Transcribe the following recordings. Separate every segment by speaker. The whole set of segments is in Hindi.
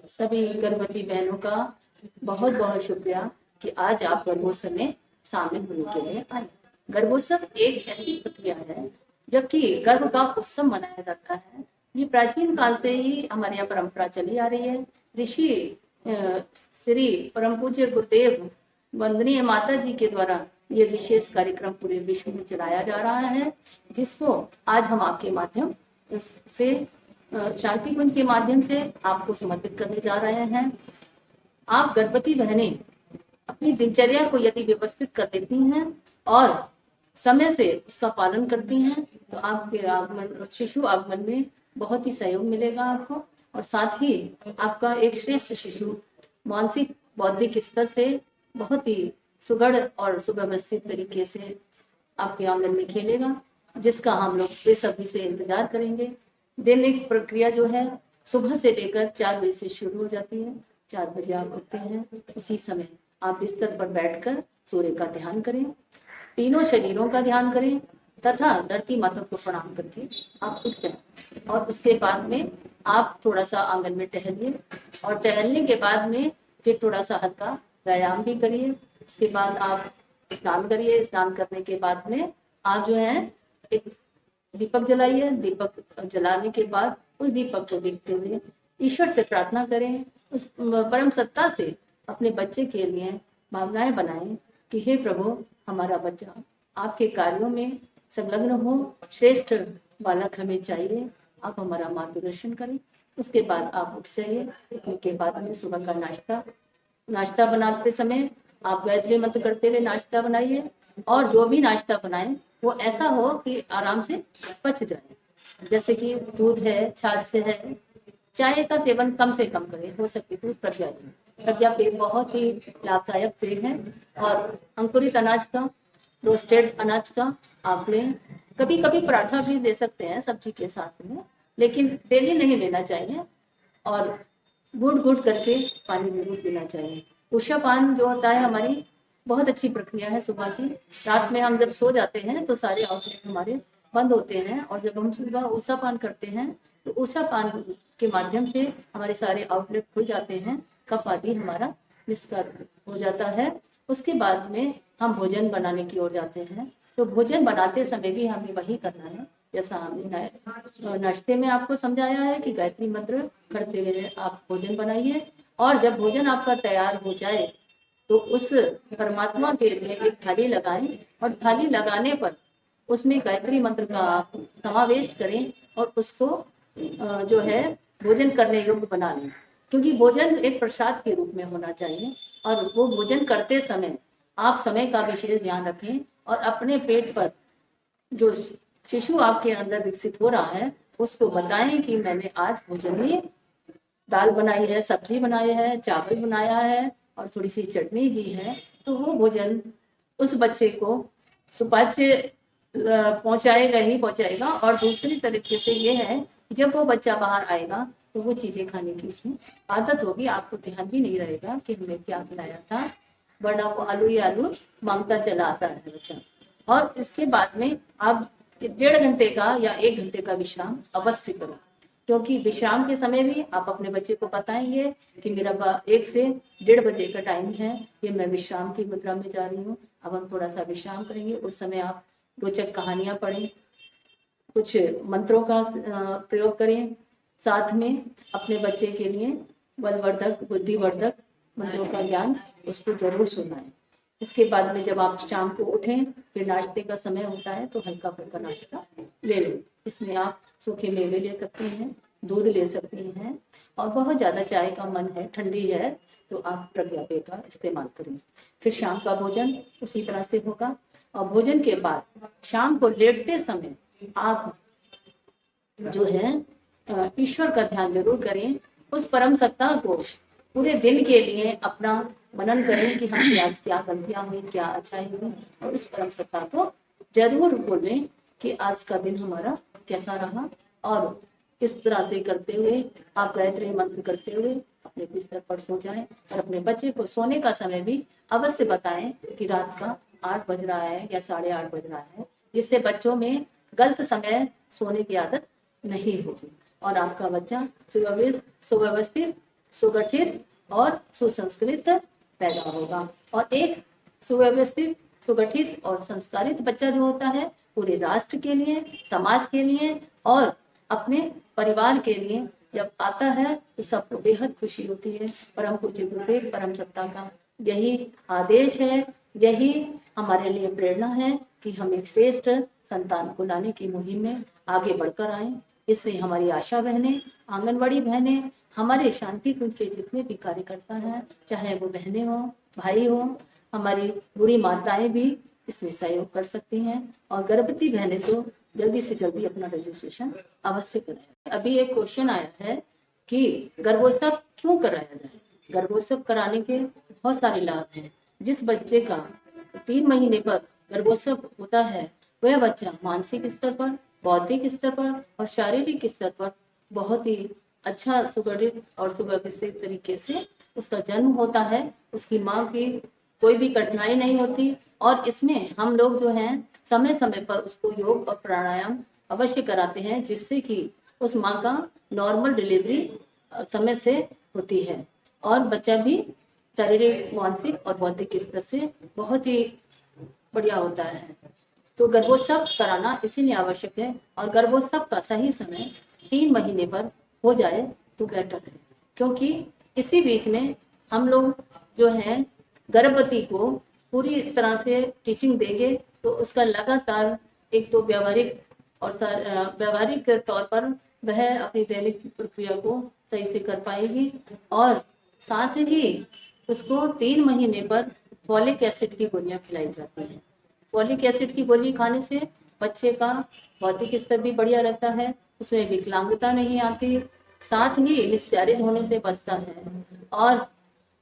Speaker 1: सभी गर्भवती बहनों का बहुत बहुत शुक्रिया कि आज आप गर्भोत्सव में शामिल होने के लिए आए। गर्भोत्सव एक ऐसी प्रक्रिया है जबकि गर्भ का उत्सव मनाया जाता है। ये प्राचीन काल से ही हमारे यहाँ परंपरा चली आ रही है। ऋषि श्री परम पूज्य गुरुदेव वंदनीय माता जी के द्वारा ये विशेष कार्यक्रम पूरे विश्व में चलाया जा रहा है, जिसको आज हम आपके माध्यम से शांति कुंज के माध्यम से आपको समर्पित करने जा रहे हैं। आप गर्भवती बहनें अपनी दिनचर्या को यदि व्यवस्थित कर देती हैं और समय से उसका पालन करती हैं तो आपके आगमन, शिशु आगमन में बहुत ही सहयोग मिलेगा आपको, और साथ ही आपका एक श्रेष्ठ शिशु मानसिक बौद्धिक स्तर से बहुत ही सुगढ़ और सुव्यवस्थित तरीके से आपके आंगन में खेलेगा, जिसका हम लोग बेसब्री से इंतजार करेंगे। दैनिक प्रक्रिया जो है सुबह से लेकर 4 बजे से शुरू हो जाती है। 4 बजे आप उठते हैं, उसी समय आप बिस्तर पर बैठकर सूर्य का ध्यान करें, तीनों शरीरों का ध्यान करें तथा धरती माता को प्रणाम करके आप उठ जाएं। और उसके बाद में आप थोड़ा सा आंगन में टहलिए, और टहलने के बाद में फिर थोड़ा सा हल्का व्यायाम भी करिए। उसके बाद आप स्नान करिए। स्नान करने के बाद में आप जो है एक दीपक जलाइए। दीपक जलाने के बाद उस दीपक को देखते हुए ईश्वर से प्रार्थना करें, उस परम सत्ता से अपने बच्चे के लिए भावनाएं बनाएं कि हे प्रभु, हमारा बच्चा आपके कार्यों में संलग्न हो, श्रेष्ठ बालक हमें चाहिए, आप हमारा मार्गदर्शन करें। उसके बाद आप उठ जाइए। उठने के बाद में सुबह का नाश्ता बनाते समय आप गायत्री मंत्र करते हुए नाश्ता बनाइए, और जो भी नाश्ता बनाएं वो ऐसा हो कि आराम से पच जाए। जैसे कि दूध है, छाछ है, चाय का सेवन कम से कम करें, हो सके तो प्रज्ञा लें। प्रज्ञा पेय बहुत ही लाभदायक पेय है, और अंकुरित अनाज का, रोस्टेड अनाज का आप लें। कभी कभी पराठा भी ले सकते हैं सब्जी के साथ में, लेकिन डेली नहीं लेना चाहिए। और घूट घूट करके पानी जरूर पीना चाहिए। उषा पान जो होता है हमारी बहुत अच्छी प्रक्रिया है सुबह की। रात में हम जब सो जाते हैं तो सारे आउटलेट हमारे बंद होते हैं, और जब हम सुबह उषा पान करते हैं तो उषा पान के माध्यम से हमारे सारे आउटलेट खुल जाते हैं, कफ आदि हमारा निष्कासित हो जाता है। उसके बाद में हम भोजन बनाने की ओर जाते हैं। तो भोजन बनाते समय भी हमें वही करना है जैसा हमने नाश्ते में आपको समझाया है कि गायत्री मंत्र करते हुए आप भोजन बनाइए, और जब भोजन आपका तैयार हो जाए तो उस परमात्मा के लिए एक थाली लगाएं, और थाली लगाने पर उसमें गायत्री मंत्र का आप समावेश करें और उसको जो है भोजन करने योग्य बना लें। क्योंकि भोजन एक प्रसाद के रूप में होना चाहिए, और वो भोजन करते समय आप समय का विशेष ध्यान रखें, और अपने पेट पर जो शिशु आपके अंदर विकसित हो रहा है उसको बताएं कि मैंने आज भोजन में दाल बनाई है, सब्जी बनाई है, चावल बनाया है और थोड़ी सी चटनी भी है। तो वो भोजन उस बच्चे को सुपाच्य पहुंचाएगा ही पहुंचाएगा। और दूसरी तरीके से ये है कि जब वो बच्चा बाहर आएगा तो वो चीजें खाने की उसमें आदत होगी, आपको ध्यान भी नहीं रहेगा कि हमने क्या खिलाया था, वरना वो आलू ही आलू मांगता चला आता है बच्चा। और इसके बाद में आप 1.5 घंटे का या 1 घंटे का विश्राम अवश्य करो, क्योंकि विश्राम के समय भी आप अपने बच्चे को बताएंगे कि मेरा 1 से 1.5 बजे का टाइम है, ये मैं विश्राम की मुद्रा में जा रही हूँ, अब हम थोड़ा सा विश्राम करेंगे। उस समय आप रोचक कहानियां पढ़ें, कुछ मंत्रों का प्रयोग करें, साथ में अपने बच्चे के लिए बलवर्धक बुद्धिवर्धक मंत्रों का ज्ञान उसको जरूर सुनाएं। इसके बाद में जब आप शाम को उठें, फिर नाश्ते का समय होता है तो हल्का फुल्का नाश्ता ले लें। इसमें आप सूखे मेवे ले सकती हैं, दूध ले सकती हैं, और बहुत ज़्यादा चाय का मन है, ठंडी है, तो आप प्रज्ञा पेय का इस्तेमाल करें। फिर शाम का भोजन उसी तरह से होगा। और भोजन के बाद शाम को लेटते समय आप जो है ईश्वर का ध्यान जरूर करें। उस परम सत्ता को पूरे दिन के लिए अपना मनन करें कि हमसे आज क्या गलतियां हुई, क्या अच्छाई हुई, और उस परम सत्ता को जरूर बोलें कि आज का दिन हमारा कैसा रहा। और इस तरह से करते हुए आप गायत्री मंत्र करते हुए अपने बिस्तर पर सो जाएं, और अपने बच्चे को सोने का समय भी अवश्य बताएं कि रात का 8 बज रहा है या 8:30 बज रहा है, जिससे बच्चों में गलत समय सोने की आदत नहीं होगी, और आपका बच्चा सुव्यवस्थित सुगठित और सुसंस्कृत पैदा होगा। और एक सुव्यवस्थित, सुगठित और संस्कारित बच्चा जो होता है पूरे राष्ट्र के लिए, समाज के लिए और अपने परिवार के लिए जब आता है तो सबको बेहद खुशी होती है। परम पूज्य गुरुदेव परम सत्ता का यही आदेश है, यही हमारे लिए प्रेरणा है कि हम एक श्रेष्ठ संतान को लाने की मुहिम में आगे बढ़कर आए। इसमें हमारी आशा बहनें, आंगनवाड़ी बहनें, हमारे शांति कुंज के जितने भी कार्यकर्ता हैं, चाहे वो बहनें हों, भाई हों, हमारी बूढ़ी माताएं भी इसमें सहयोग कर सकती हैं। और गर्भवती बहनें तो जल्दी से जल्दी अपना रजिस्ट्रेशन अवश्य करें। अभी एक क्वेश्चन आया है कि गर्भोत्सव क्यों कराया जाए। गर्भोत्सव कराने के बहुत सारे लाभ हैं। जिस बच्चे का 3 महीने पर गर्भोत्सव होता है वह बच्चा मानसिक स्तर पर, बौद्धिक स्तर पर और शारीरिक स्तर पर बहुत ही अच्छा, सुगठित और सुव्यवस्थित तरीके से उसका जन्म होता है। उसकी माँ की कोई भी कठिनाई नहीं होती। और इसमें हम लोग जो हैं समय समय पर उसको योग और प्राणायाम अवश्य कराते हैं, जिससे कि उस माँ का नॉर्मल डिलीवरी समय से होती है और बच्चा भी शारीरिक, मानसिक और बौद्धिक स्तर से बहुत ही बढ़िया होता है। तो गर्भोत्सव कराना इसीलिए आवश्यक है। और गर्भोत्सव का सही समय 3 महीने पर हो जाए तो बेटर है, क्योंकि इसी बीच में हम लोग जो है गर्भवती को पूरी तरह से टीचिंग देंगे तो उसका लगातार एक तो व्यावहारिक और व्यावहारिक तौर पर वह अपनी दैनिक प्रक्रिया को सही से कर पाएगी। और साथ ही उसको 3 महीने पर फॉलिक एसिड की गोलियां खिलाई जाती हैं। फॉलिक एसिड की गोली खाने से बच्चे का बौद्धिक स्तर भी बढ़िया रहता है, उसमें विकलांगता नहीं आती, साथ ही मिसकैरेज होने से बचता है। और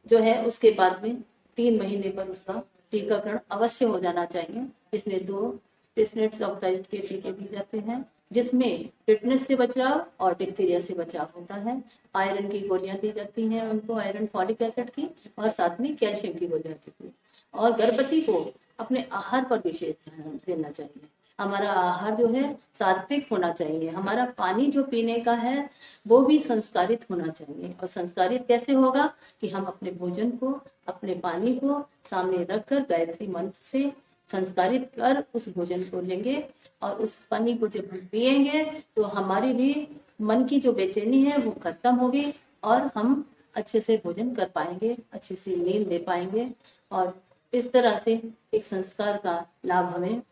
Speaker 1: जो है उसके बाद में 3 महीने पर उसका टीकाकरण अवश्य हो जाना चाहिए। इसमें 2 टिस्नेट्स ऑक्साइड के टीके दिए जाते हैं, जिसमें टिटनेस से बचाव और डिप्थीरिया से बचाव होता है। आयरन की गोलियां दी जाती हैं उनको, आयरन, फॉलिक एसिड की, और साथ में कैल्शियम की गोलियां देती हैं। और गर्भवती को अपने आहार पर विशेष ध्यान देना चाहिए। हमारा आहार जो है सात्विक होना चाहिए। हमारा पानी जो पीने का है वो भी संस्कारित होना चाहिए। और संस्कारित कैसे होगा कि हम अपने भोजन को, अपने पानी को सामने रखकर गायत्री मंत्र से संस्कारित कर उस भोजन को लेंगे। और उस पानी को जब हम पिएंगे तो हमारी भी मन की जो बेचैनी है वो खत्म होगी और हम अच्छे से भोजन कर पाएंगे, अच्छे से नींद ले पाएंगे। और इस तरह से एक संस्कार का लाभ हमें।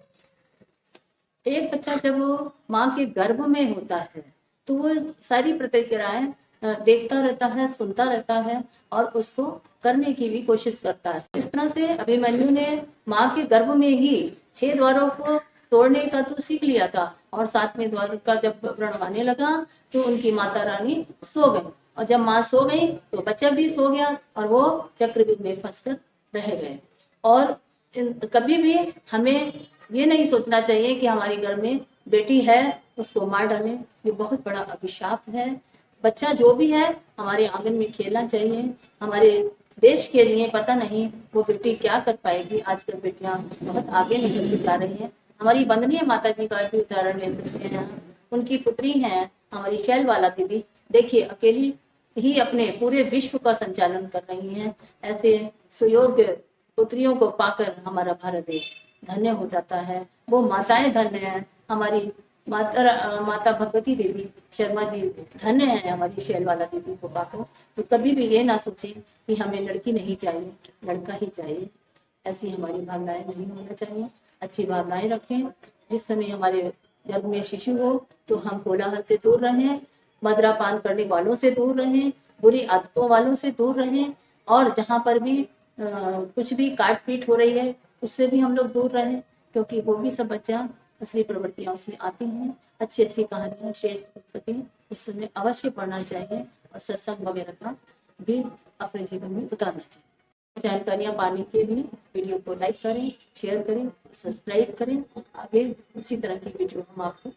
Speaker 1: एक बच्चा जब वो माँ के गर्भ में होता है तो वो सारी प्रतिक्रियाएं देखता रहता है, सुनता रहता है और उसको करने की भी कोशिश करता है। इस तरह से अभिमन्यु ने माँ के गर्भ में ही 6 द्वारों को तोड़ने का तो सीख लिया था। और 7वें द्वार का जब व्रण आने लगा तो उनकी माता रानी सो गई। और जब माँ सो गई तो बच्चा भी सो गया और वो चक्रव्यूह में फंसकर रह गए। और कभी भी हमें ये नहीं सोचना चाहिए कि हमारे घर में बेटी है उसको मार डालें, ये बहुत बड़ा अभिशाप है। बच्चा जो भी है हमारे आंगन में खेलना चाहिए। हमारे देश के लिए पता नहीं वो बेटी क्या कर पाएगी। आजकल बेटियां बहुत आगे निकल के जा रही हैं। हमारी वंदनीय माता जी का भी उदाहरण ले सकते हैं। उनकी पुत्री है हमारी शैलवाला दीदी, देखिए अकेली ही अपने पूरे विश्व का संचालन कर रही हैं। ऐसे सुयोग्य पुत्रियों को पाकर हमारा भारत देश धन्य हो जाता है। वो माताएं धन्य हैं। हमारी माता भगवती देवी शर्मा जी धन्य है हमारी शैलवाला दीदी को पाकर। तो कभी भी ये ना सोचें कि हमें लड़की नहीं चाहिए, लड़का ही चाहिए। ऐसी हमारी भावनाएं नहीं होना चाहिए। अच्छी भावनाएं रखें। जिस समय हमारे गर्भ में शिशु हो तो हम कोलाहल से दूर रहें, मदिरापान करने वालों से दूर रहें, बुरी आदतों वालों से दूर रहें। और जहाँ पर भी कुछ भी काट पीट हो रही है उससे भी हम लोग दूर रहें, क्योंकि वो भी सब बच्चा असली प्रवृत्तियां उसमें आती हैं। अच्छी अच्छी कहानियां, श्रेष्ठ पुस्तकें उस समय अवश्य पढ़ना चाहिए और सत्संग वगैरह का भी अपने जीवन में उतारना चाहिए। जानकारियां पाने के लिए वीडियो को लाइक करें, शेयर करें, सब्सक्राइब करें। आगे इसी तरह की वीडियो हम आपको